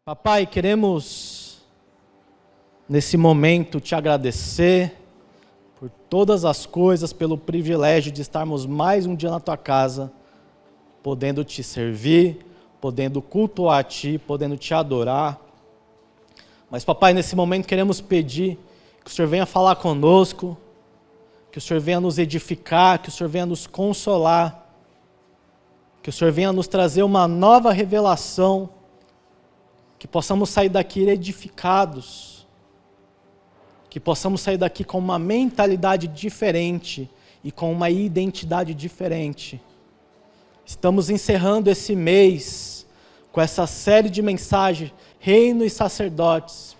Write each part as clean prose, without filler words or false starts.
Papai, queremos nesse momento te agradecer por todas as coisas, pelo privilégio de estarmos mais um dia na tua casa, podendo te servir, podendo cultuar a ti, podendo te adorar. Mas, papai, nesse momento queremos pedir que o Senhor venha falar conosco, que o Senhor venha nos edificar, que o Senhor venha nos consolar, que o Senhor venha nos trazer uma nova revelação, que possamos sair daqui edificados, que possamos sair daqui com uma mentalidade diferente e com uma identidade diferente. Estamos encerrando esse mês com essa série de mensagens, Reino e Sacerdotes,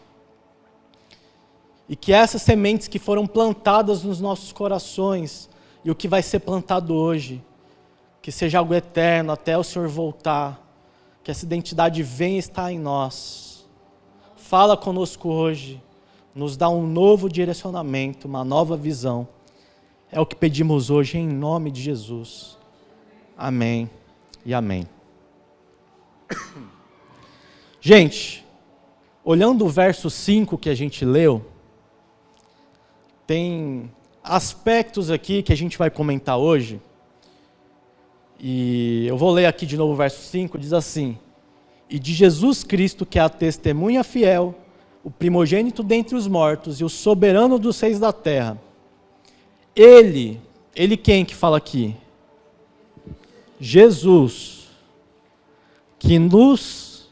e que essas sementes que foram plantadas nos nossos corações e o que vai ser plantado hoje, que seja algo eterno até o Senhor voltar, que essa identidade venha estar em nós. Fala conosco hoje, nos dá um novo direcionamento, uma nova visão. É o que pedimos hoje em nome de Jesus. Amém e amém. Gente, olhando o verso 5 que a gente leu, tem aspectos aqui que a gente vai comentar hoje. E eu vou ler aqui de novo o verso 5, diz assim: E de Jesus Cristo, que é a testemunha fiel, o primogênito dentre os mortos e o soberano dos reis da terra. Ele quem que fala aqui? Jesus, que nos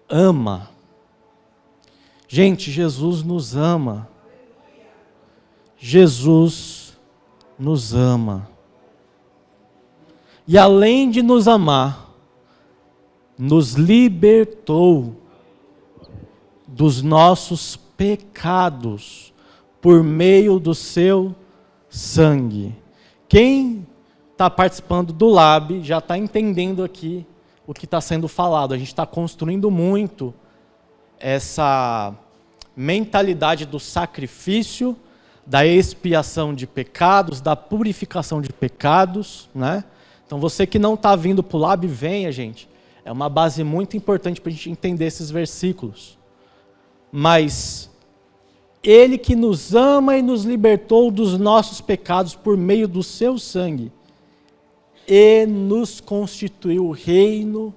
ama. Gente, Jesus nos ama. Jesus nos ama. E além de nos amar, nos libertou dos nossos pecados por meio do seu sangue. Quem está participando do Lab já está entendendo aqui o que está sendo falado. A gente está construindo muito essa mentalidade do sacrifício, da expiação de pecados, da purificação de pecados, né? Então você que não está vindo para o Lab, venha, gente. É uma base muito importante para a gente entender esses versículos. Mas Ele que nos ama e nos libertou dos nossos pecados por meio do seu sangue, e nos constituiu reino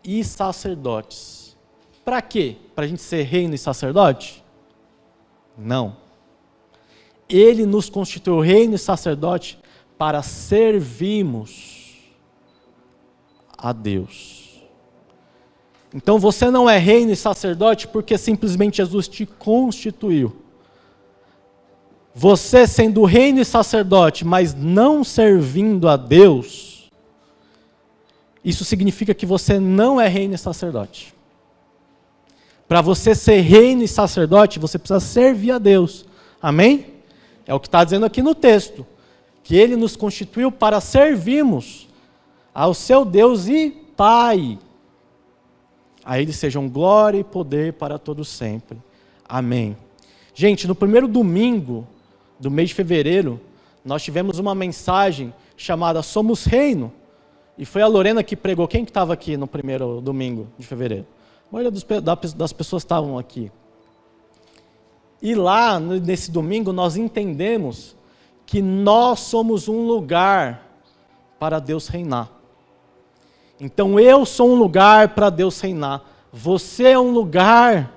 e sacerdotes. Para quê? Para a gente ser reino e sacerdote? Não. Ele nos constituiu reino e sacerdote para servirmos a Deus. Então você não é reino e sacerdote porque simplesmente Jesus te constituiu. Você sendo reino e sacerdote, mas não servindo a Deus, isso significa que você não é reino e sacerdote. Para você ser reino e sacerdote, você precisa servir a Deus. Amém? É o que está dizendo aqui no texto. Que Ele nos constituiu para servirmos ao seu Deus e Pai. A Ele sejam glória e poder para todos sempre. Amém. Gente, no primeiro domingo do mês de fevereiro, nós tivemos uma mensagem chamada Somos Reino. E foi a Lorena que pregou. Quem que estava aqui no primeiro domingo de fevereiro? A maioria das pessoas estavam aqui. E lá, nesse domingo, nós entendemos que nós somos um lugar para Deus reinar. Então eu sou um lugar para Deus reinar. Você é um lugar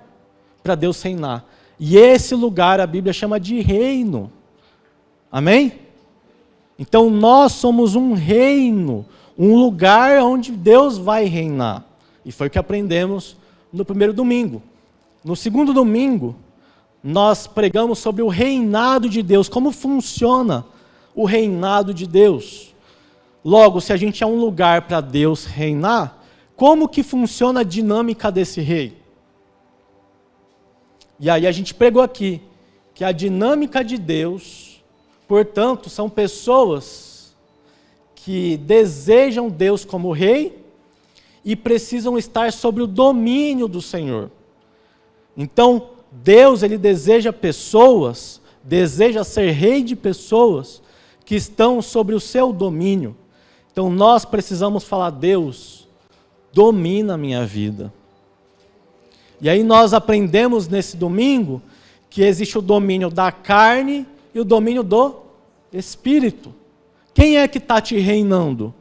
para Deus reinar. E esse lugar a Bíblia chama de reino. Amém? Então nós somos um reino, um lugar onde Deus vai reinar. E foi o que aprendemos no primeiro domingo. No segundo domingo, nós pregamos sobre o reinado de Deus, como funciona o reinado de Deus. Logo, se a gente é um lugar para Deus reinar, como que funciona a dinâmica desse rei? E aí a gente pregou aqui, que a dinâmica de Deus, portanto, são pessoas que desejam Deus como rei e precisam estar sobre o domínio do Senhor. Então, Deus, Ele deseja pessoas, deseja ser rei de pessoas que estão sobre o seu domínio. Então nós precisamos falar: Deus, domina a minha vida. E aí nós aprendemos nesse domingo que existe o domínio da carne e o domínio do espírito. Quem é que está te reinando?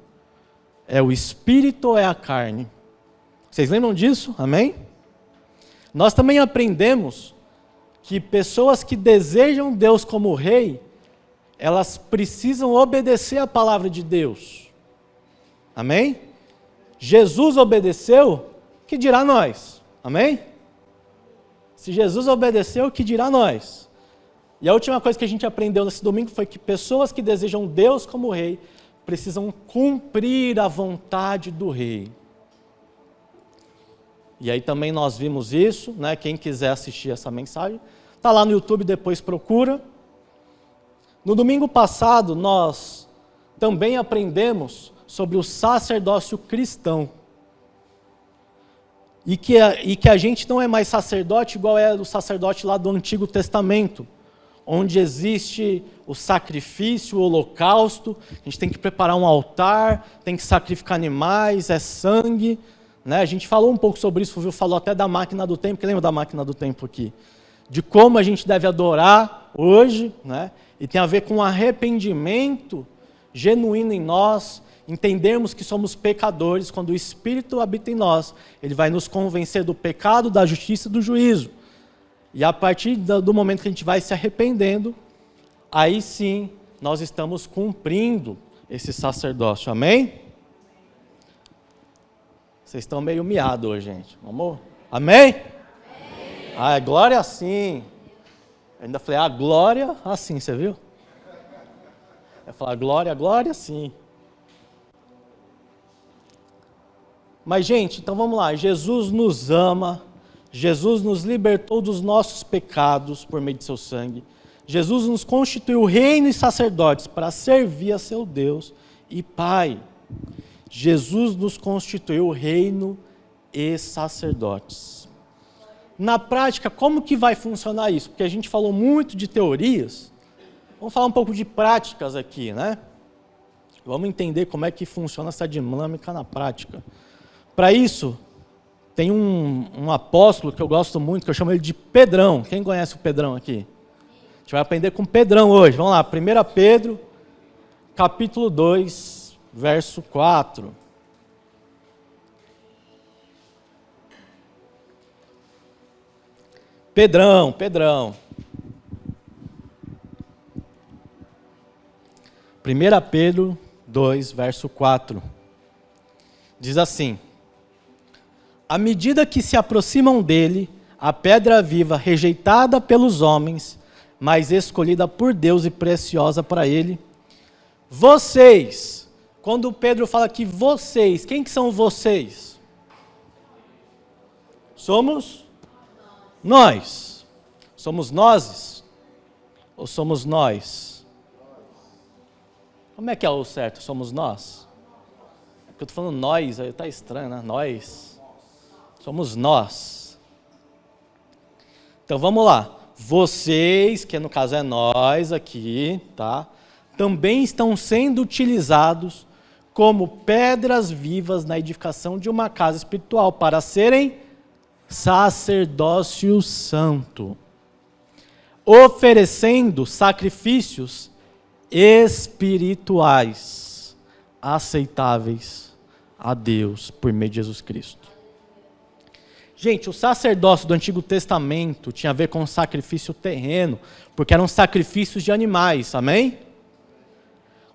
É o espírito ou é a carne? Vocês lembram disso? Amém? Nós também aprendemos que pessoas que desejam Deus como rei, elas precisam obedecer a palavra de Deus. Amém? Jesus obedeceu, que dirá nós? Amém? Se Jesus obedeceu, que dirá nós? E a última coisa que a gente aprendeu nesse domingo foi que pessoas que desejam Deus como rei precisam cumprir a vontade do rei. E aí também nós vimos isso, né? Quem quiser assistir essa mensagem, está lá no YouTube, depois procura. No domingo passado, nós também aprendemos sobre o sacerdócio cristão. E que a gente não é mais sacerdote igual é o sacerdote lá do Antigo Testamento, onde existe o sacrifício, o holocausto, a gente tem que preparar um altar, tem que sacrificar animais, é sangue, né? A gente falou um pouco sobre isso, o Fulvio falou até da máquina do tempo, quem lembra da máquina do tempo aqui? De como a gente deve adorar hoje, né? E tem a ver com um arrependimento genuíno em nós, entendermos que somos pecadores. Quando o Espírito habita em nós, ele vai nos convencer do pecado, da justiça e do juízo. E a partir do momento que a gente vai se arrependendo, aí sim nós estamos cumprindo esse sacerdócio. Amém? Vocês estão meio miados hoje, gente. Vamos? Amém? Ah, glória sim. Ainda falei, glória assim, você viu? Eu falar glória sim. Mas, gente, então vamos lá. Jesus nos ama. Jesus nos libertou dos nossos pecados por meio de seu sangue. Jesus nos constituiu reino e sacerdotes para servir a seu Deus e Pai. Jesus nos constituiu reino e sacerdotes. Na prática, como que vai funcionar isso? Porque a gente falou muito de teorias. Vamos falar um pouco de práticas aqui, né? Vamos entender como é que funciona essa dinâmica na prática. Para isso, tem um apóstolo que eu gosto muito, que eu chamo ele de Pedrão. Quem conhece o Pedrão aqui? A gente vai aprender com Pedrão hoje. Vamos lá, 1 Pedro, capítulo 2, verso 4. Pedrão. 1 Pedro 2, verso 4. Diz assim: à medida que se aproximam dele, a pedra viva, rejeitada pelos homens, mas escolhida por Deus e preciosa para ele, vocês, quando Pedro fala que vocês, quem que são vocês? Somos nós. Somos nós? Ou somos nós? Como é que é o certo? Somos nós? É porque eu estou falando nós, aí está estranho, né? Nós. Somos nós. Então vamos lá. Vocês, que no caso é nós aqui, tá? Também estão sendo utilizados como pedras vivas na edificação de uma casa espiritual para serem sacerdócio santo, oferecendo sacrifícios espirituais aceitáveis a Deus por meio de Jesus Cristo. Gente, o sacerdócio do Antigo Testamento tinha a ver com sacrifício terreno, porque eram sacrifícios de animais, amém?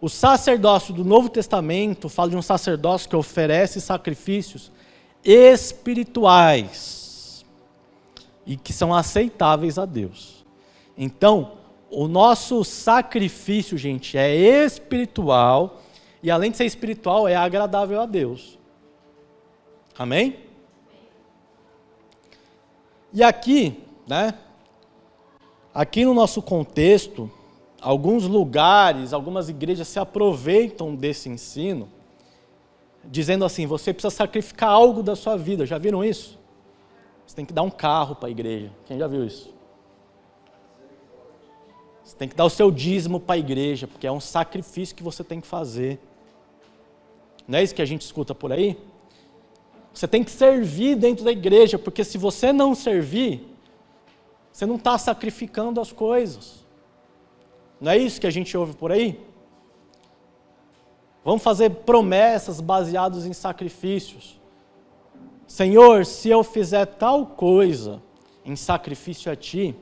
O sacerdócio do Novo Testamento fala de um sacerdócio que oferece sacrifícios espirituais e que são aceitáveis a Deus. Então, o nosso sacrifício, gente, é espiritual e além de ser espiritual, é agradável a Deus. Amém? E aqui, né? Aqui no nosso contexto, alguns lugares, algumas igrejas se aproveitam desse ensino, dizendo assim, você precisa sacrificar algo da sua vida. Já viram isso? Você tem que dar um carro para a igreja. Quem já viu isso? Você tem que dar o seu dízimo para a igreja, porque é um sacrifício que você tem que fazer. Não é isso que a gente escuta por aí? Você tem que servir dentro da igreja, porque se você não servir, você não está sacrificando as coisas. Não é isso que a gente ouve por aí? Vamos fazer promessas baseadas em sacrifícios. Senhor, se eu fizer tal coisa em sacrifício a Ti,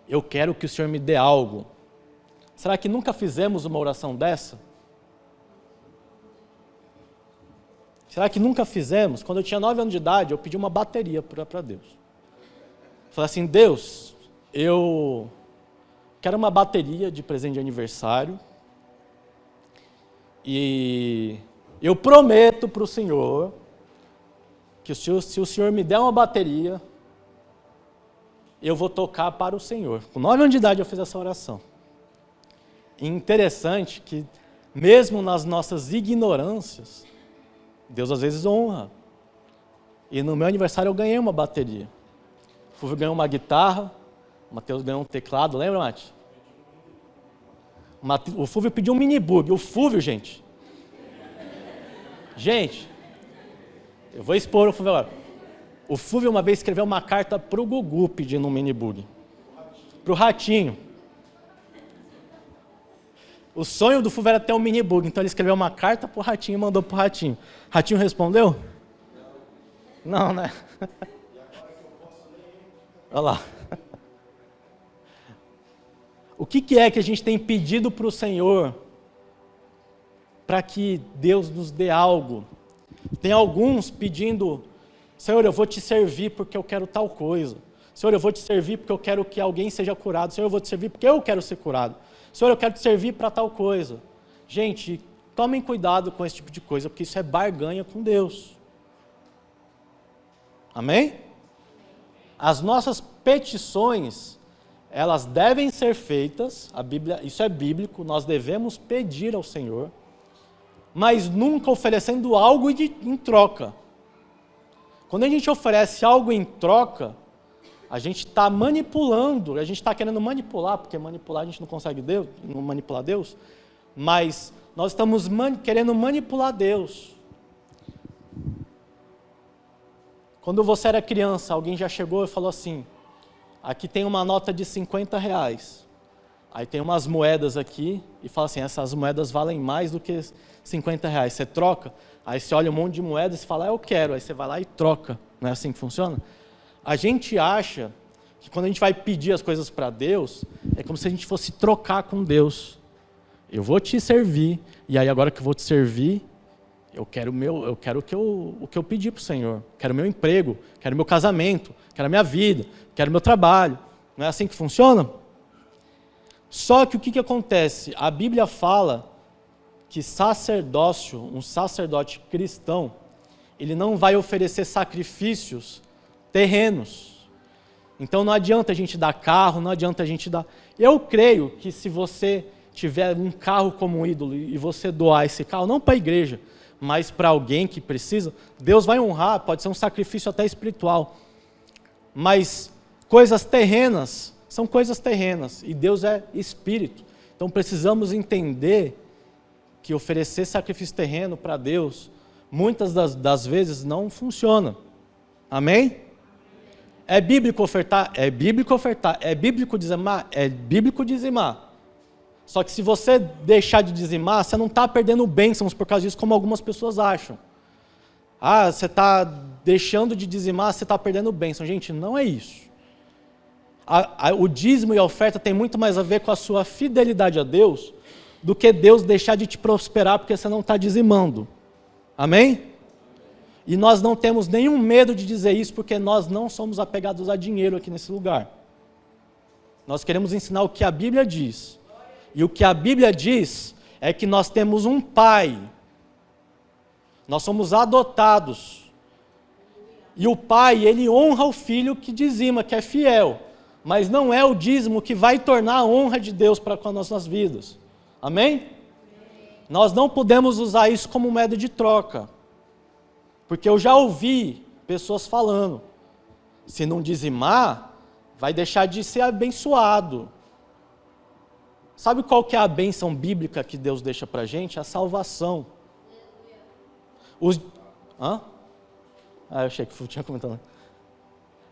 eu quero que o Senhor me dê algo. Será que nunca fizemos uma oração dessa? Será que nunca fizemos? Quando eu tinha 9 anos de idade, eu pedi uma bateria para Deus. Falei assim, Deus, eu quero uma bateria de presente de aniversário e eu prometo para o Senhor que se o Senhor me der uma bateria, eu vou tocar para o Senhor. Com 9 anos de idade eu fiz essa oração. E interessante que mesmo nas nossas ignorâncias, Deus às vezes honra. E no meu aniversário eu ganhei uma bateria. O Fúvio ganhou uma guitarra, o Matheus ganhou um teclado, lembra, Mati? O Fúvio pediu um minibug. O Fúvio, gente, eu vou expor o Fúvio agora. O Fúvio uma vez escreveu uma carta para o Gugu pedindo um minibug. Para o Ratinho. O sonho do Fúvio era ter um minibug, então ele escreveu uma carta para o Ratinho e mandou para o Ratinho. Ratinho respondeu? Não, né? Olha lá. O que é que a gente tem pedido para o Senhor para que Deus nos dê algo? Tem alguns pedindo, Senhor, eu vou te servir porque eu quero tal coisa. Senhor, eu vou te servir porque eu quero que alguém seja curado. Senhor, eu vou te servir porque eu quero ser curado. Senhor, eu quero te servir para tal coisa. Gente, tomem cuidado com esse tipo de coisa, porque isso é barganha com Deus. Amém? As nossas petições, elas devem ser feitas, a Bíblia, isso é bíblico, nós devemos pedir ao Senhor, mas nunca oferecendo algo em troca. Quando a gente oferece algo em troca, a gente está manipulando, a gente está querendo manipular, porque manipular a gente não consegue Deus, não manipular Deus, mas nós estamos querendo manipular Deus. Quando você era criança, alguém já chegou e falou assim, aqui tem uma nota de R$50, aí tem umas moedas aqui, e fala assim, essas moedas valem mais do que R$50, você troca? Aí você olha um monte de moedas e fala, eu quero, aí você vai lá e troca, não é assim que funciona? A gente acha que quando a gente vai pedir as coisas para Deus, é como se a gente fosse trocar com Deus. Eu vou te servir, e aí agora que eu vou te servir, eu quero o que eu pedi para o Senhor. Quero meu emprego, quero meu casamento, quero a minha vida, quero meu trabalho. Não é assim que funciona? Só que o que acontece? A Bíblia fala que sacerdócio, um sacerdote cristão, ele não vai oferecer sacrifícios terrenos. Então não adianta a gente dar carro, não adianta a gente dar... Eu creio que se você tiver um carro como ídolo e você doar esse carro, não para a igreja, mas para alguém que precisa, Deus vai honrar, pode ser um sacrifício até espiritual. Mas coisas terrenas são coisas terrenas e Deus é espírito. Então precisamos entender que oferecer sacrifício terreno para Deus, muitas das vezes não funciona. Amém? É bíblico ofertar? É bíblico ofertar. É bíblico dizimar? É bíblico dizimar. Só que se você deixar de dizimar, você não está perdendo bênçãos por causa disso, como algumas pessoas acham. Ah, você está deixando de dizimar, você está perdendo bênção. Gente, não é isso. O dízimo e a oferta tem muito mais a ver com a sua fidelidade a Deus do que Deus deixar de te prosperar porque você não está dizimando. Amém? E nós não temos nenhum medo de dizer isso, porque nós não somos apegados a dinheiro aqui nesse lugar. Nós queremos ensinar o que a Bíblia diz. E o que a Bíblia diz é que nós temos um pai. Nós somos adotados. E o pai, ele honra o filho que dizima, que é fiel. Mas não é o dízimo que vai tornar a honra de Deus para com as nossas vidas. Amém? Nós não podemos usar isso como moeda de troca. Porque eu já ouvi pessoas falando, se não dizimar, vai deixar de ser abençoado. Sabe qual que é a bênção bíblica que Deus deixa para a gente? A salvação. Eu achei que tinha comentado.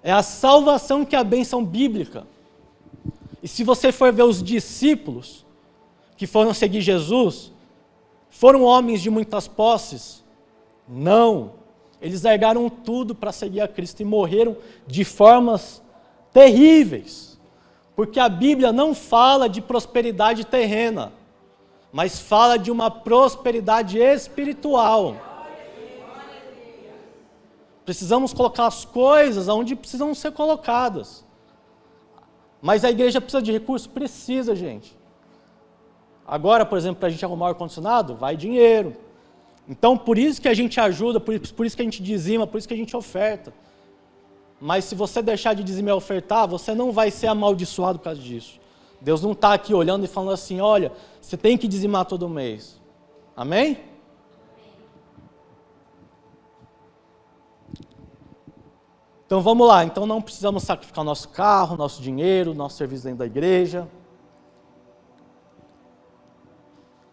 É a salvação que é a bênção bíblica. E se você for ver os discípulos que foram seguir Jesus, foram homens de muitas posses? Não. Eles largaram tudo para seguir a Cristo e morreram de formas terríveis. Porque a Bíblia não fala de prosperidade terrena, mas fala de uma prosperidade espiritual. Precisamos colocar as coisas onde precisam ser colocadas. Mas a igreja precisa de recursos? Precisa, gente. Agora, por exemplo, para a gente arrumar o ar-condicionado, vai dinheiro. Então, por isso que a gente ajuda, por isso que a gente dizima, por isso que a gente oferta. Mas se você deixar de dizimar e ofertar, você não vai ser amaldiçoado por causa disso. Deus não está aqui olhando e falando assim, olha, você tem que dizimar todo mês. Amém? Então vamos lá, então não precisamos sacrificar o nosso carro, nosso dinheiro, nosso serviço dentro da igreja.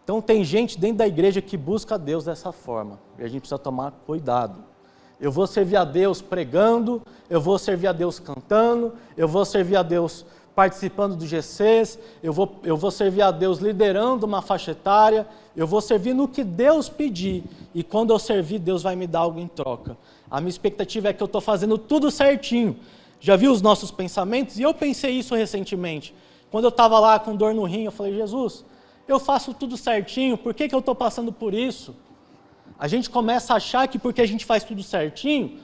Então tem gente dentro da igreja que busca a Deus dessa forma, e a gente precisa tomar cuidado. Eu vou servir a Deus pregando, eu vou servir a Deus cantando, eu vou servir a Deus participando do GCs, eu vou servir a Deus liderando uma faixa etária, eu vou servir no que Deus pedir, e quando eu servir, Deus vai me dar algo em troca. A minha expectativa é que eu estou fazendo tudo certinho. Já viu os nossos pensamentos? E eu pensei isso recentemente. Quando eu estava lá com dor no rim, eu falei, Jesus, eu faço tudo certinho, por que eu estou passando por isso? A gente começa a achar que porque a gente faz tudo certinho,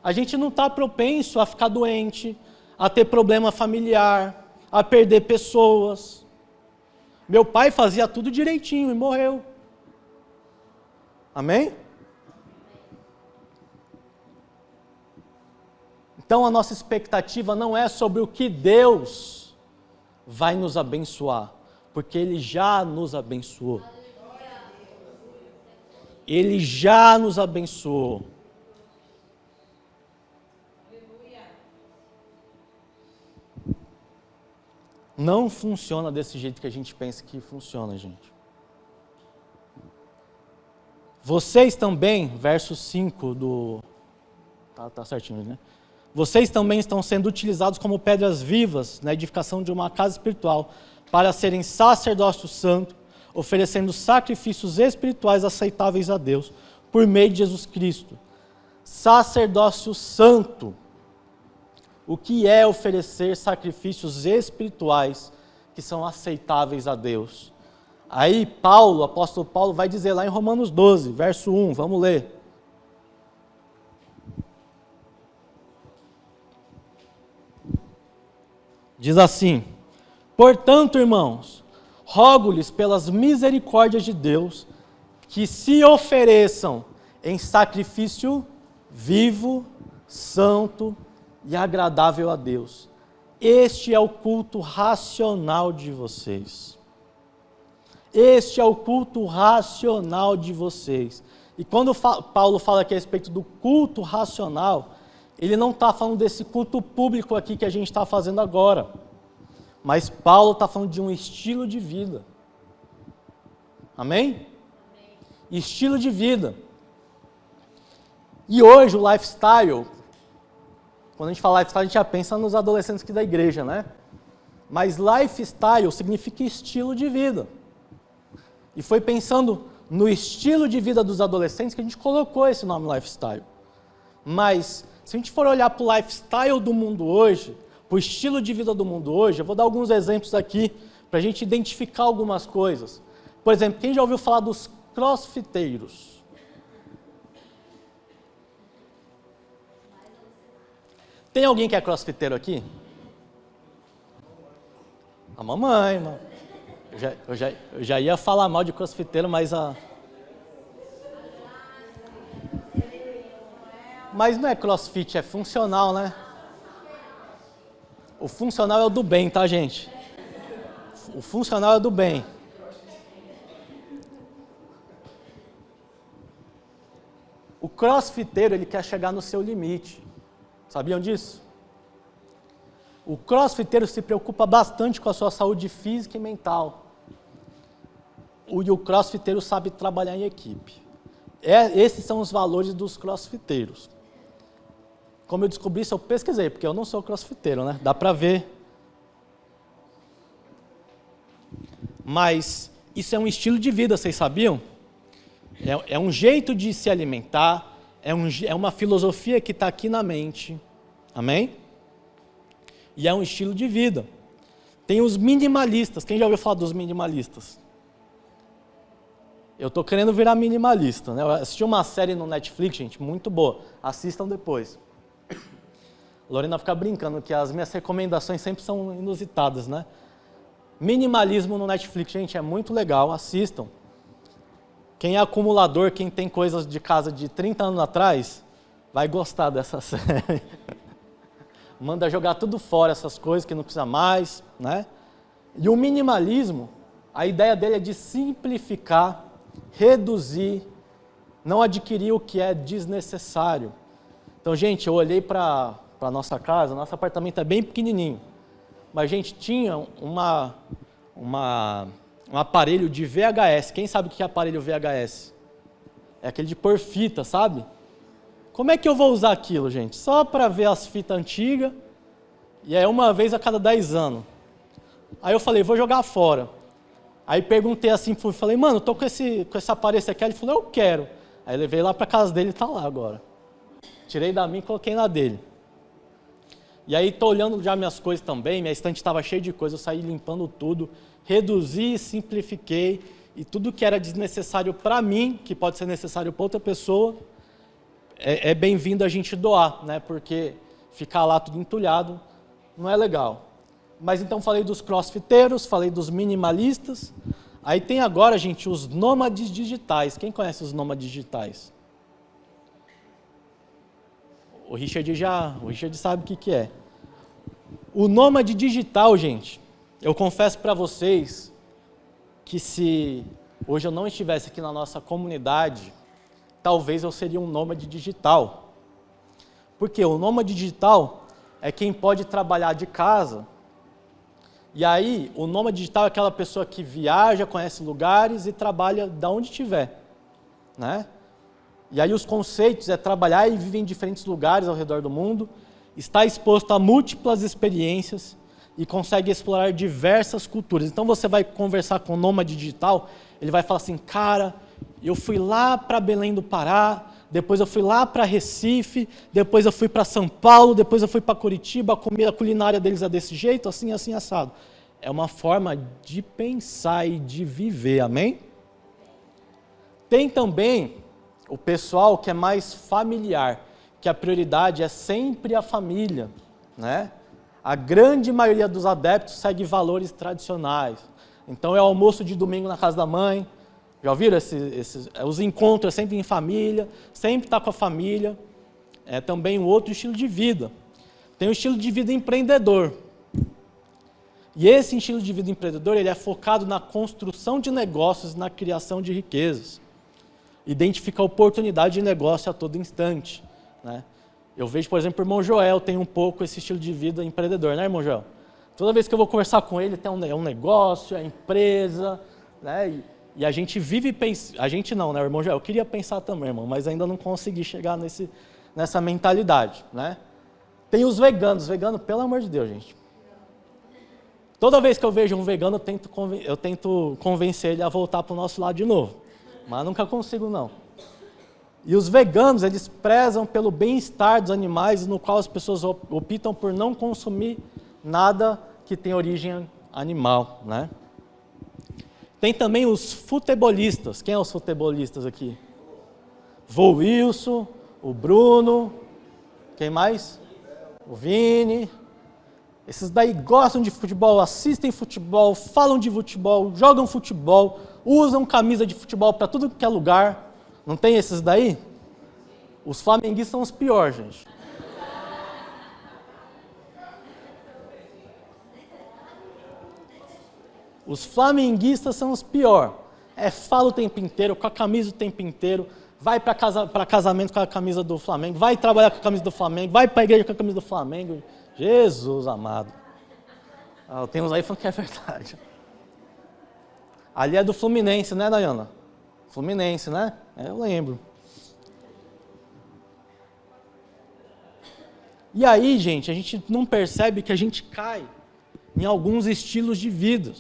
a gente não está propenso a ficar doente, a ter problema familiar, a perder pessoas. Meu pai fazia tudo direitinho e morreu. Amém? Então a nossa expectativa não é sobre o que Deus vai nos abençoar, porque Ele já nos abençoou. Ele já nos abençoou. Não funciona desse jeito que a gente pensa que funciona, gente. Vocês também, verso 5 do... Tá certinho, né? Vocês também estão sendo utilizados como pedras vivas na edificação de uma casa espiritual, para serem sacerdócio santo, oferecendo sacrifícios espirituais aceitáveis a Deus, por meio de Jesus Cristo. Sacerdócio santo. O que é oferecer sacrifícios espirituais que são aceitáveis a Deus? Aí Paulo, o apóstolo Paulo, vai dizer lá em Romanos 12, verso 1, vamos ler. Diz assim, portanto, irmãos, rogo-lhes pelas misericórdias de Deus, que se ofereçam em sacrifício vivo, santo e agradável a Deus. Este é o culto racional de vocês. Este é o culto racional de vocês. E quando Paulo fala aqui a respeito do culto racional, ele não está falando desse culto público aqui que a gente está fazendo agora. Mas Paulo está falando de um estilo de vida. Amém? Estilo de vida. E hoje o lifestyle, quando a gente fala lifestyle, a gente já pensa nos adolescentes aqui da igreja, né? Mas lifestyle significa estilo de vida. E foi pensando no estilo de vida dos adolescentes que a gente colocou esse nome lifestyle. Mas, se a gente for olhar para o lifestyle do mundo hoje, para o estilo de vida do mundo hoje, eu vou dar alguns exemplos aqui para a gente identificar algumas coisas. Por exemplo, quem já ouviu falar dos crossfiteiros? Tem alguém que é crossfiteiro aqui? A mamãe, mano. Eu já ia falar mal de crossfiteiro, mas Mas não é crossfit, é funcional, né? O funcional é o do bem, tá, gente? O funcional é o do bem. O crossfiteiro, ele quer chegar no seu limite. Sabiam disso? O crossfiteiro se preocupa bastante com a sua saúde física e mental. E o crossfiteiro sabe trabalhar em equipe. Esses são os valores dos crossfiteiros. Como eu descobri isso, eu pesquisei, porque eu não sou crossfiteiro, né? Dá para ver. Mas isso é um estilo de vida, vocês sabiam? É um jeito de se alimentar, é uma filosofia que está aqui na mente. Amém? E é um estilo de vida. Tem os minimalistas. Quem já ouviu falar dos minimalistas? Eu estou querendo virar minimalista, né? Eu assisti uma série no Netflix, gente, muito boa. Assistam depois. Lorena fica brincando que as minhas recomendações sempre são inusitadas, né? Minimalismo no Netflix, gente, é muito legal, assistam. Quem é acumulador, quem tem coisas de casa de 30 anos atrás, vai gostar dessa série. Manda jogar tudo fora, essas coisas que não precisa mais, né? E o minimalismo, a ideia dele é de simplificar, reduzir, não adquirir o que é desnecessário. Então, gente, eu olhei para a nossa casa, nosso apartamento é bem pequenininho, mas a gente tinha um aparelho de VHS. Quem sabe o que é aparelho VHS? É aquele de pôr fita, sabe? Como é que eu vou usar aquilo, gente? Só para ver as fitas antigas, e é uma vez a cada 10 anos. Aí eu falei, vou jogar fora. Aí perguntei assim, falei, mano, tô com esse aparelho, você quer? Ele falou, eu quero. Aí levei lá para casa dele e tá lá agora. Tirei da minha e coloquei na dele. E aí tô olhando já minhas coisas também, minha estante estava cheia de coisas, eu saí limpando tudo, reduzi, simplifiquei, e tudo que era desnecessário para mim, que pode ser necessário para outra pessoa, é bem-vindo a gente doar, né? Porque ficar lá tudo entulhado não é legal. Mas então falei dos crossfiteiros, falei dos minimalistas, aí tem agora, gente, os nômades digitais. Quem conhece os nômades digitais? O Richard sabe o que é. O nômade digital, gente, eu confesso para vocês que se hoje eu não estivesse aqui na nossa comunidade, talvez eu seria um nômade digital. Porque o nômade digital é quem pode trabalhar de casa. E aí, o nômade digital é aquela pessoa que viaja, conhece lugares e trabalha da onde estiver, né? E aí os conceitos é trabalhar e viver em diferentes lugares ao redor do mundo, está exposto a múltiplas experiências e consegue explorar diversas culturas. Então você vai conversar com o nômade digital, ele vai falar assim, cara, eu fui lá para Belém do Pará, depois eu fui lá para Recife, depois eu fui para São Paulo, depois eu fui para Curitiba, a culinária deles é desse jeito, assim, assim, assado. É uma forma de pensar e de viver, amém? Tem também o pessoal que é mais familiar, que a prioridade é sempre a família, né? A grande maioria dos adeptos segue valores tradicionais. Então é o almoço de domingo na casa da mãe. Já ouviram os encontros sempre em família, sempre está com a família. É também um outro estilo de vida. Tem o estilo de vida empreendedor. E esse estilo de vida empreendedor, ele é focado na construção de negócios, na criação de riquezas. Identifica a oportunidade de negócio a todo instante, né? Eu vejo, por exemplo, o irmão Joel tem um pouco esse estilo de vida empreendedor, né, irmão Joel? Toda vez que eu vou conversar com ele, tem um negócio, é empresa, né? E a gente vive pensando, a gente não, né, irmão Joel? Eu queria pensar também, irmão, mas ainda não consegui chegar nessa mentalidade, né? Tem os veganos, pelo amor de Deus, gente. Toda vez que eu vejo um vegano, eu tento convencer ele a voltar para o nosso lado de novo. Mas nunca consigo, não. E os veganos, eles prezam pelo bem-estar dos animais, no qual as pessoas optam por não consumir nada que tem origem animal, né? Tem também os futebolistas. Quem é os futebolistas aqui? Vô Wilson, o Bruno, quem mais? O Vini. Esses daí gostam de futebol, assistem futebol, falam de futebol, jogam futebol, usam camisa de futebol para tudo que é lugar. Não tem esses daí? Os flamenguistas são os piores, gente. Os flamenguistas são os piores. Fala o tempo inteiro, com a camisa o tempo inteiro, vai para casamento com a camisa do Flamengo, vai trabalhar com a camisa do Flamengo, vai para a igreja com a camisa do Flamengo. Jesus amado. Tem uns aí falando que é verdade. Ali é do Fluminense, né, Dayana? Fluminense, né? Eu lembro. E aí, gente, a gente não percebe que a gente cai em alguns estilos de vida.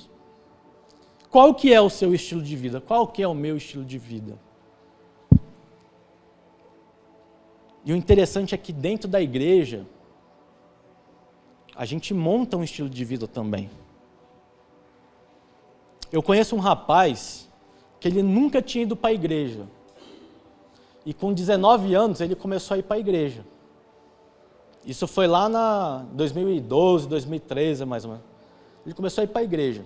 Qual que é o seu estilo de vida? Qual que é o meu estilo de vida? E o interessante é que dentro da igreja, a gente monta um estilo de vida também. Eu conheço um rapaz que ele nunca tinha ido para a igreja. E com 19 anos ele começou a ir para a igreja. Isso foi lá na 2012, 2013, mais ou menos. Ele começou a ir para a igreja.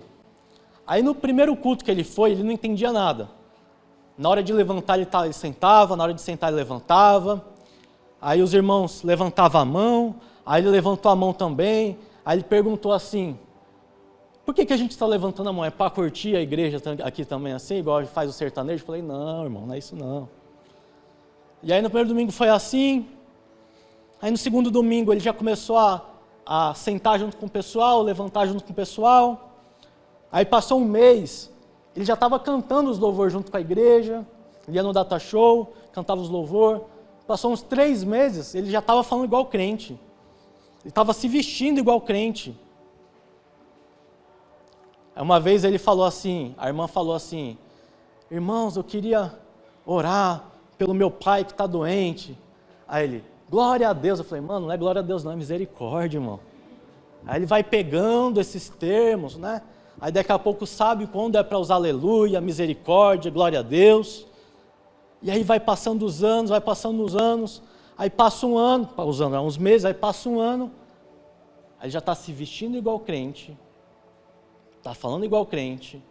Aí no primeiro culto que ele foi, ele não entendia nada. Na hora de levantar ele sentava, na hora de sentar ele levantava. Aí os irmãos levantavam a mão, aí ele levantou a mão também. Aí ele perguntou assim, por que a gente está levantando a mão? É para curtir a igreja aqui também assim, igual faz o sertanejo? Eu falei, não, irmão, não é isso não. E aí no primeiro domingo foi assim. Aí no segundo domingo ele já começou a sentar junto com o pessoal, levantar junto com o pessoal. Aí passou um mês, ele já estava cantando os louvores junto com a igreja, ele ia no data show, cantava os louvores. Passou uns 3 meses, ele já estava falando igual crente. Ele estava se vestindo igual crente. Aí uma vez ele falou assim, a irmã falou assim, irmãos, eu queria orar pelo meu pai que está doente. Aí ele, glória a Deus. Eu falei, mano, não é glória a Deus não, é misericórdia, irmão. Aí ele vai pegando esses termos, né? Aí daqui a pouco sabe quando é para usar aleluia, misericórdia, glória a Deus. E aí vai passando os anos, aí passa um ano, usando uns meses, aí passa um ano, aí já está se vestindo igual crente, está falando igual crente,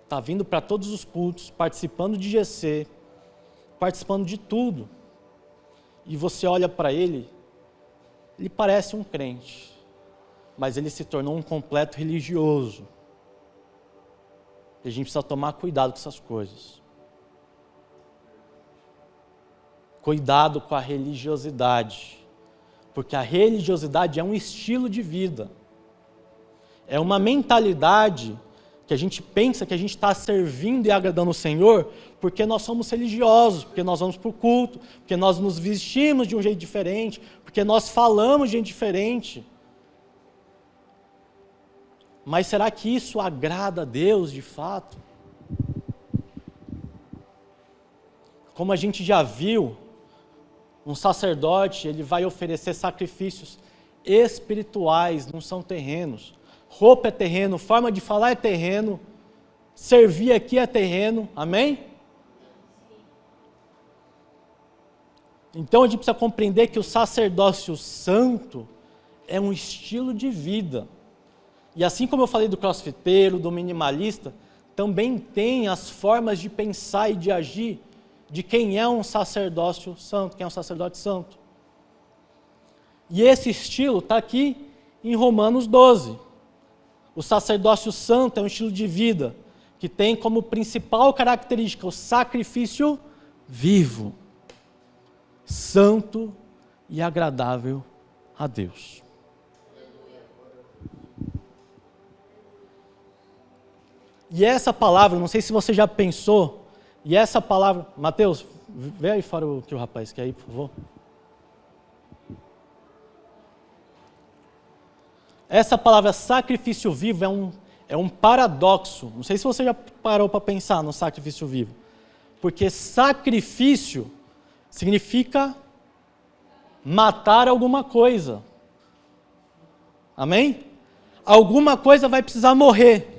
está vindo para todos os cultos, participando de GC, participando de tudo. E você olha para ele, ele parece um crente, mas ele se tornou um completo religioso. E a gente precisa tomar cuidado com essas coisas. Cuidado com a religiosidade, porque a religiosidade é um estilo de vida, é uma mentalidade que a gente pensa que a gente está servindo e agradando o Senhor porque nós somos religiosos, porque nós vamos para o culto, porque nós nos vestimos de um jeito diferente, porque nós falamos de um jeito diferente. Mas será que isso agrada a Deus de fato? Como a gente já viu, um sacerdote, ele vai oferecer sacrifícios espirituais, não são terrenos. Roupa é terreno, forma de falar é terreno, servir aqui é terreno, amém? Então a gente precisa compreender que o sacerdócio santo é um estilo de vida. E assim como eu falei do crossfiteiro, do minimalista, também tem as formas de pensar e de agir de quem é um sacerdócio santo, quem é um sacerdote santo. E esse estilo está aqui em Romanos 12. O sacerdócio santo é um estilo de vida que tem como principal característica o sacrifício vivo, santo e agradável a Deus. E essa palavra, não sei se você já pensou, e essa palavra, Mateus, vê aí fora o que o rapaz quer aí, por favor. Essa palavra sacrifício vivo é um paradoxo. Não sei se você já parou para pensar no sacrifício vivo. Porque sacrifício significa matar alguma coisa. Amém? Alguma coisa vai precisar morrer.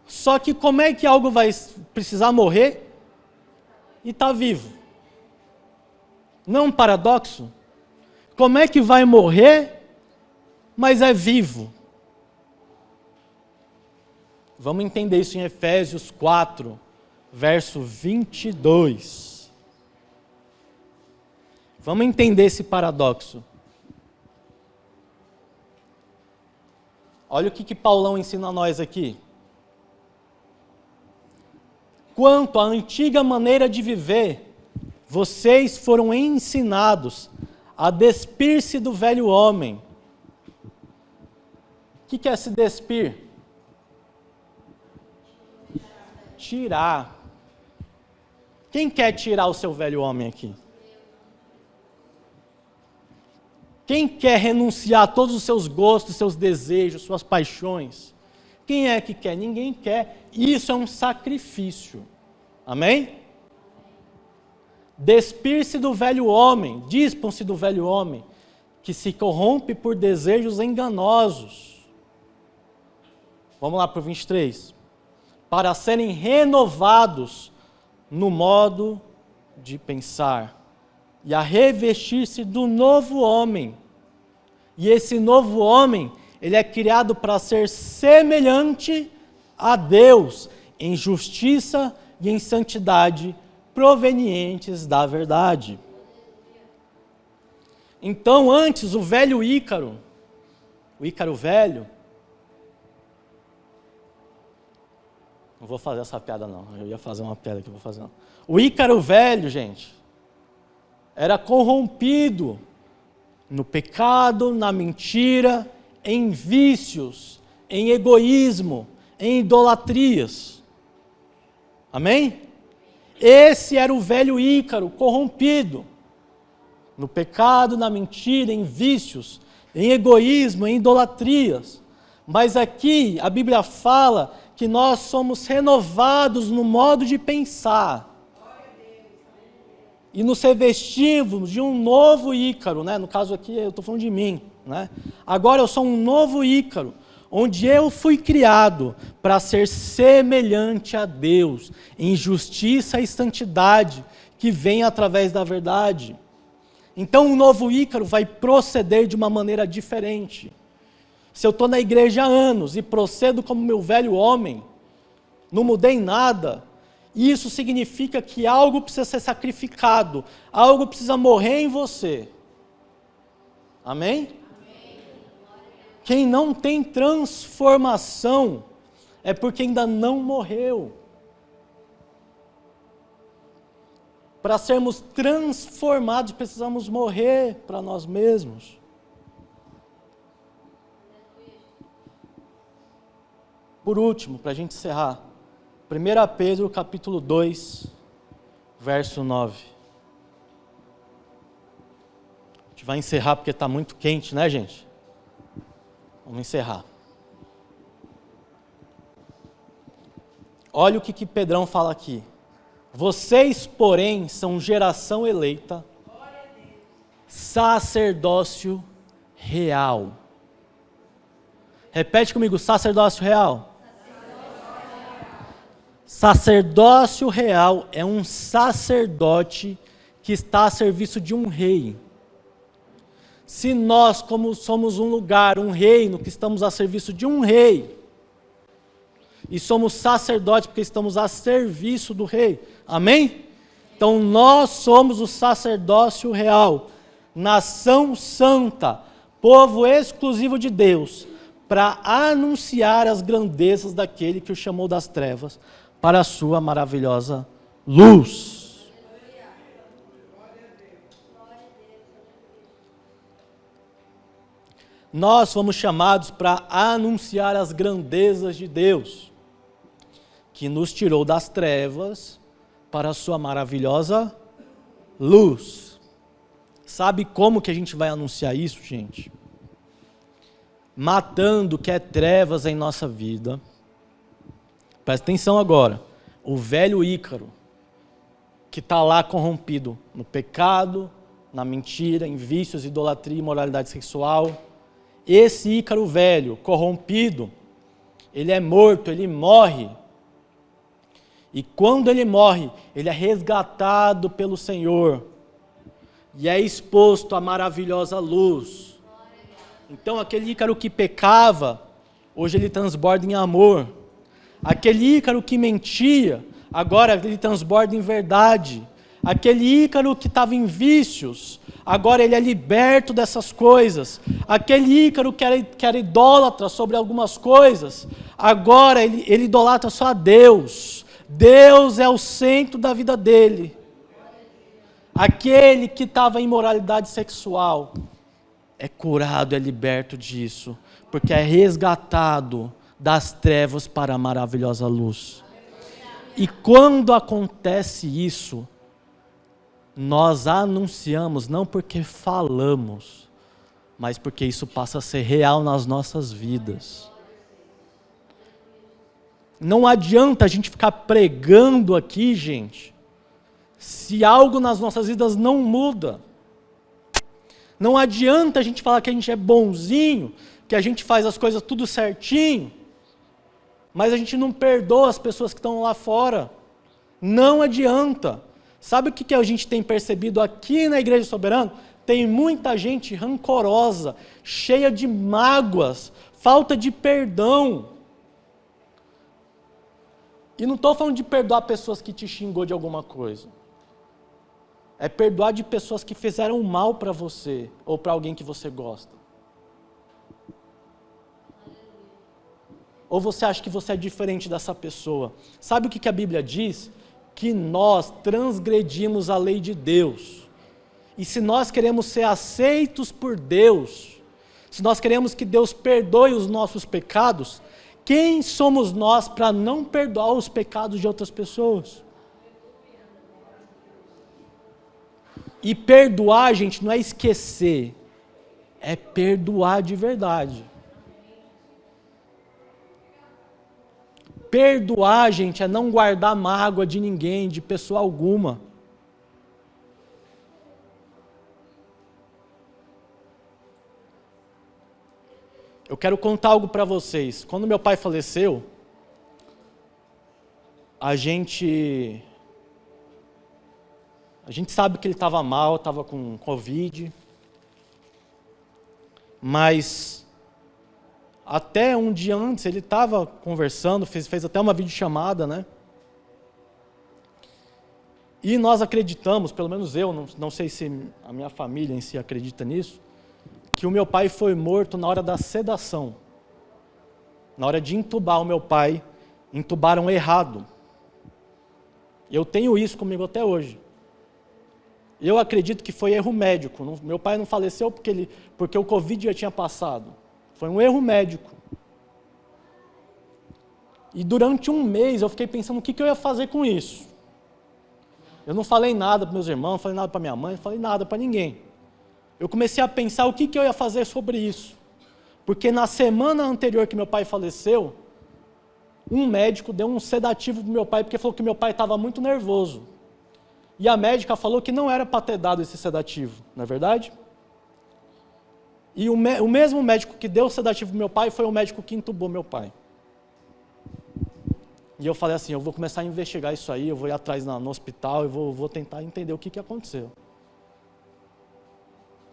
Só que como é que algo vai precisar morrer e está vivo? Não é um paradoxo? Como é que vai morrer, mas é vivo? Vamos entender isso em Efésios 4, verso 22. Vamos entender esse paradoxo. Olha o que Paulão ensina a nós aqui. Quanto à antiga maneira de viver, vocês foram ensinados a despir-se do velho homem. O que é se despir? Tirar. Quem quer tirar o seu velho homem aqui? Quem quer renunciar a todos os seus gostos, seus desejos, suas paixões? Quem é que quer? Ninguém quer. Isso é um sacrifício. Amém? Despir-se do velho homem, dispam-se do velho homem, que se corrompe por desejos enganosos. Vamos lá para o 23. Para serem renovados no modo de pensar e a revestir-se do novo homem. E esse novo homem, ele é criado para ser semelhante a Deus em justiça e em santidade provenientes da verdade. Então, antes, o velho Ícaro, o Ícaro velho, não vou fazer essa piada não, eu ia fazer uma piada que eu vou fazer não. O Ícaro velho, gente, era corrompido no pecado, na mentira, em vícios, em egoísmo, em idolatrias. Amém? Esse era o velho Ícaro, corrompido no pecado, na mentira, em vícios, em egoísmo, em idolatrias. Mas aqui a Bíblia fala que nós somos renovados no modo de pensar. E nos revestimos de um novo Ícaro, né? No caso aqui eu estou falando de mim, né? Agora eu sou um novo Ícaro, onde eu fui criado para ser semelhante a Deus, em justiça e santidade, que vem através da verdade. Então o novo Ícaro vai proceder de uma maneira diferente. Se eu estou na igreja há anos e procedo como meu velho homem, não mudei nada, isso significa que algo precisa ser sacrificado, algo precisa morrer em você. Amém? Quem não tem transformação é porque ainda não morreu. Para sermos transformados, precisamos morrer para nós mesmos. Por último, para a gente encerrar, 1 Pedro capítulo 2, verso 9. A gente vai encerrar porque está muito quente, né, gente? Vamos encerrar. Olha o que Pedrão fala aqui. Vocês, porém, são geração eleita, sacerdócio real. Repete comigo, sacerdócio real. Sacerdócio real é um sacerdote que está a serviço de um rei. Se nós, como somos um lugar, um reino, que estamos a serviço de um rei, e somos sacerdotes porque estamos a serviço do rei, amém? Então nós somos o sacerdócio real, nação santa, povo exclusivo de Deus, para anunciar as grandezas daquele que o chamou das trevas para a sua maravilhosa luz. Nós fomos chamados para anunciar as grandezas de Deus, que nos tirou das trevas para a sua maravilhosa luz. Sabe como que a gente vai anunciar isso, gente? Matando o que é trevas em nossa vida. Presta atenção agora. O velho Ícaro, que está lá corrompido no pecado, na mentira, em vícios, idolatria, imoralidade sexual. Esse Ícaro velho, corrompido, ele é morto, ele morre. E quando ele morre, ele é resgatado pelo Senhor. E é exposto à maravilhosa luz. Então aquele Ícaro que pecava, hoje ele transborda em amor. Aquele Ícaro que mentia, agora ele transborda em verdade. Aquele Ícaro que estava em vícios, agora ele é liberto dessas coisas. Aquele Ícaro que era idólatra sobre algumas coisas, agora ele idolatra só a Deus. Deus é o centro da vida dele. Aquele que estava em imoralidade sexual é curado, é liberto disso, porque é resgatado das trevas para a maravilhosa luz. E quando acontece isso, nós anunciamos, não porque falamos, mas porque isso passa a ser real nas nossas vidas. Não adianta a gente ficar pregando aqui, gente, se algo nas nossas vidas não muda. Não adianta a gente falar que a gente é bonzinho, que a gente faz as coisas tudo certinho, mas a gente não perdoa as pessoas que estão lá fora. Não adianta. Sabe o que a gente tem percebido aqui na Igreja Soberano? Tem muita gente rancorosa, cheia de mágoas, falta de perdão. E não estou falando de perdoar pessoas que te xingou de alguma coisa. É perdoar de pessoas que fizeram mal para você ou para alguém que você gosta. Ou você acha que você é diferente dessa pessoa? Sabe o que a Bíblia diz? Que nós transgredimos a lei de Deus. E se nós queremos ser aceitos por Deus, se nós queremos que Deus perdoe os nossos pecados, quem somos nós para não perdoar os pecados de outras pessoas? E perdoar, gente, não é esquecer, é perdoar de verdade. Perdoar, gente, é não guardar mágoa de ninguém, de pessoa alguma. Eu quero contar algo para vocês. Quando meu pai faleceu, a gente sabe que ele estava mal, estava com Covid, mas até um dia antes ele estava conversando, fez até uma videochamada, né? E nós acreditamos, pelo menos eu, não sei se a minha família em si acredita nisso, que o meu pai foi morto na hora da sedação. Na hora de entubar o meu pai, entubaram errado. Eu tenho isso comigo até hoje. Eu acredito que foi erro médico. Meu pai não faleceu porque o Covid já tinha passado. Foi um erro médico. E durante um mês eu fiquei pensando o que eu ia fazer com isso. Eu não falei nada para meus irmãos, não falei nada para minha mãe, não falei nada para ninguém. Eu comecei a pensar o que eu ia fazer sobre isso. Porque na semana anterior que meu pai faleceu, um médico deu um sedativo para meu pai, porque falou que meu pai estava muito nervoso. E a médica falou que não era para ter dado esse sedativo, não é verdade? E o mesmo médico que deu o sedativo para meu pai foi o médico que entubou meu pai. E eu falei assim, eu vou começar a investigar isso aí, eu vou ir atrás no hospital, eu vou tentar entender o que aconteceu.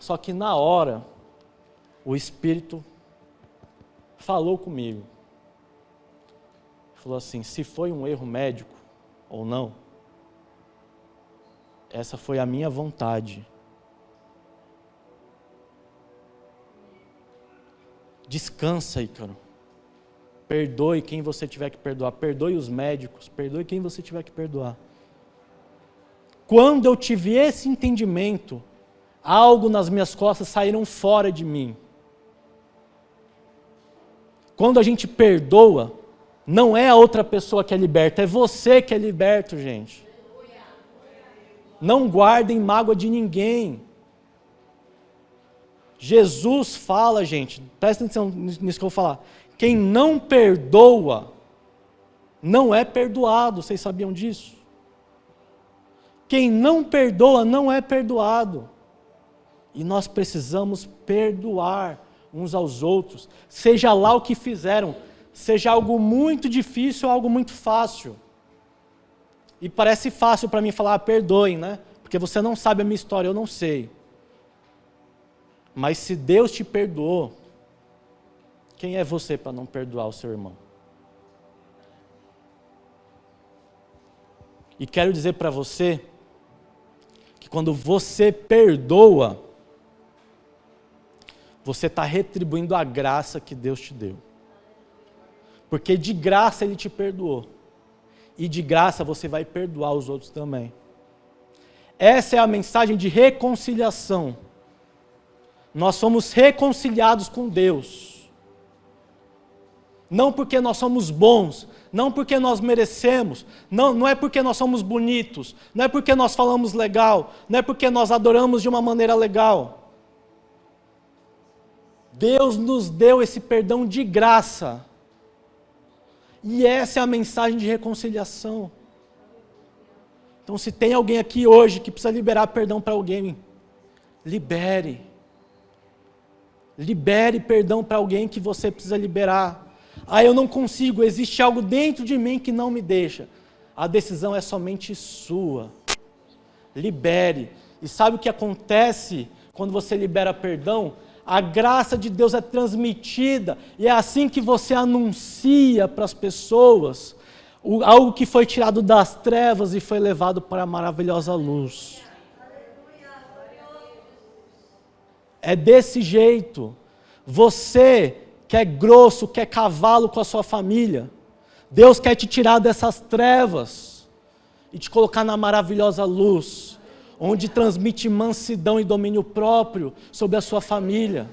Só que na hora, o Espírito falou comigo. Falou assim, se foi um erro médico ou não, essa foi a minha vontade. Descansa, Ícaro. Perdoe quem você tiver que perdoar. Perdoe os médicos. Perdoe quem você tiver que perdoar. Quando eu tive esse entendimento, algo nas minhas costas saíram fora de mim. Quando a gente perdoa, não é a outra pessoa que é liberta, é você que é liberto, gente. Não guardem mágoa de ninguém. Jesus fala, gente, presta atenção nisso que eu vou falar. Quem não perdoa, não é perdoado. Vocês sabiam disso? Quem não perdoa, não é perdoado. E nós precisamos perdoar uns aos outros, seja lá o que fizeram, seja algo muito difícil ou algo muito fácil. E parece fácil para mim falar, perdoem, né? Porque você não sabe a minha história, eu não sei. Mas se Deus te perdoou, quem é você para não perdoar o seu irmão? E quero dizer para você, que quando você perdoa, você está retribuindo a graça que Deus te deu. Porque de graça Ele te perdoou. E de graça você vai perdoar os outros também. Essa é a mensagem de reconciliação. Nós somos reconciliados com Deus. Não porque nós somos bons, não porque nós merecemos, não é porque nós somos bonitos, não é porque nós falamos legal, não é porque nós adoramos de uma maneira legal. Deus nos deu esse perdão de graça. E essa é a mensagem de reconciliação. Então, se tem alguém aqui hoje que precisa liberar perdão para alguém, libere. Libere perdão para alguém que você precisa liberar. Ah, eu não consigo, existe algo dentro de mim que não me deixa. A decisão é somente sua. Libere. E sabe o que acontece quando você libera perdão? A graça de Deus é transmitida, e é assim que você anuncia para as pessoas algo que foi tirado das trevas e foi levado para a maravilhosa luz. É desse jeito. Você que é grosso, que é cavalo com a sua família, Deus quer te tirar dessas trevas e te colocar na maravilhosa luz, onde transmite mansidão e domínio próprio sobre a sua família.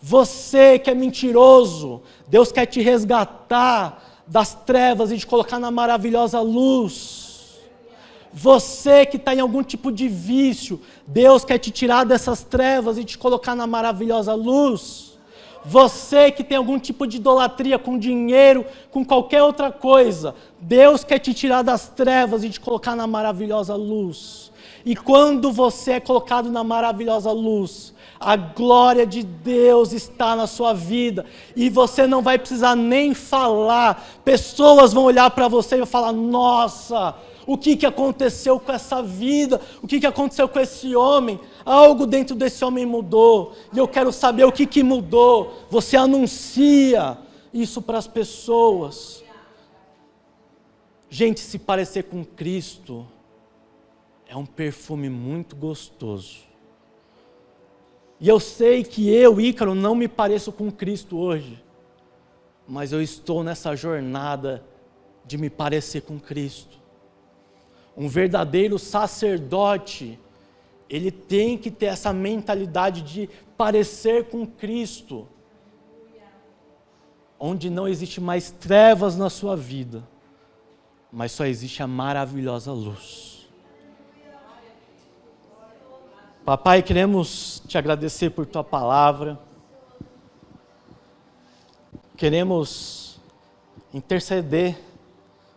Você que é mentiroso, Deus quer te resgatar das trevas e te colocar na maravilhosa luz. Você que está em algum tipo de vício, Deus quer te tirar dessas trevas e te colocar na maravilhosa luz. Você que tem algum tipo de idolatria com dinheiro, com qualquer outra coisa, Deus quer te tirar das trevas e te colocar na maravilhosa luz. E quando você é colocado na maravilhosa luz, a glória de Deus está na sua vida, e você não vai precisar nem falar, pessoas vão olhar para você e vão falar: nossa, o que aconteceu com essa vida? O que aconteceu com esse homem? Algo dentro desse homem mudou, e eu quero saber o que mudou. Você anuncia isso para as pessoas. Gente, se parecer com Cristo é um perfume muito gostoso. E eu sei que eu, Ícaro, não me pareço com Cristo hoje, mas eu estou nessa jornada de me parecer com Cristo. Um verdadeiro sacerdote, ele tem que ter essa mentalidade de parecer com Cristo, onde não existe mais trevas na sua vida, mas só existe a maravilhosa luz. Papai, queremos te agradecer por tua palavra, queremos interceder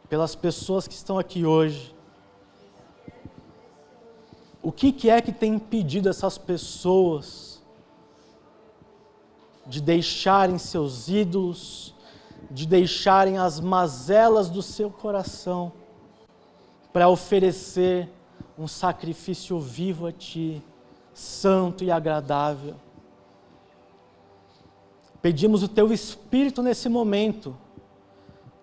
pelas pessoas que estão aqui hoje. O que é que tem impedido essas pessoas de deixarem seus ídolos, de deixarem as mazelas do seu coração, para oferecer um sacrifício vivo a Ti, santo e agradável? Pedimos o Teu Espírito nesse momento.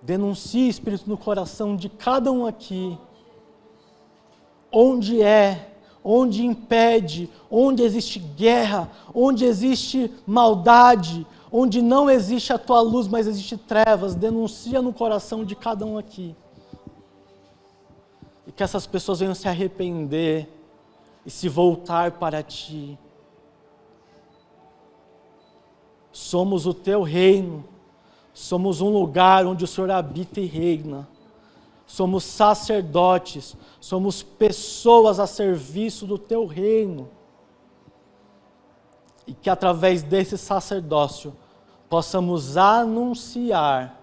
Denuncie, Espírito, no coração de cada um aqui, onde impede, onde existe guerra, onde existe maldade, onde não existe a Tua luz, mas existe trevas. Denuncia no coração de cada um aqui. E que essas pessoas venham se arrepender e se voltar para Ti. Somos o Teu reino, somos um lugar onde o Senhor habita e reina. Somos sacerdotes, somos pessoas a serviço do Teu reino. E que através desse sacerdócio possamos anunciar,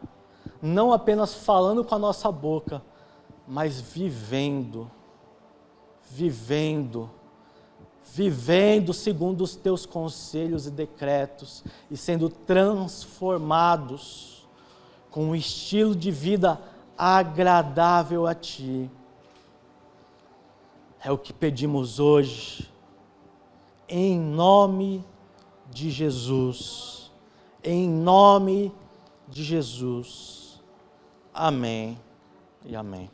não apenas falando com a nossa boca, mas vivendo segundo os Teus conselhos e decretos, e sendo transformados com um estilo de vida agradável a Ti. É o que pedimos hoje, em nome de Jesus. Em nome de Jesus. Amém e amém.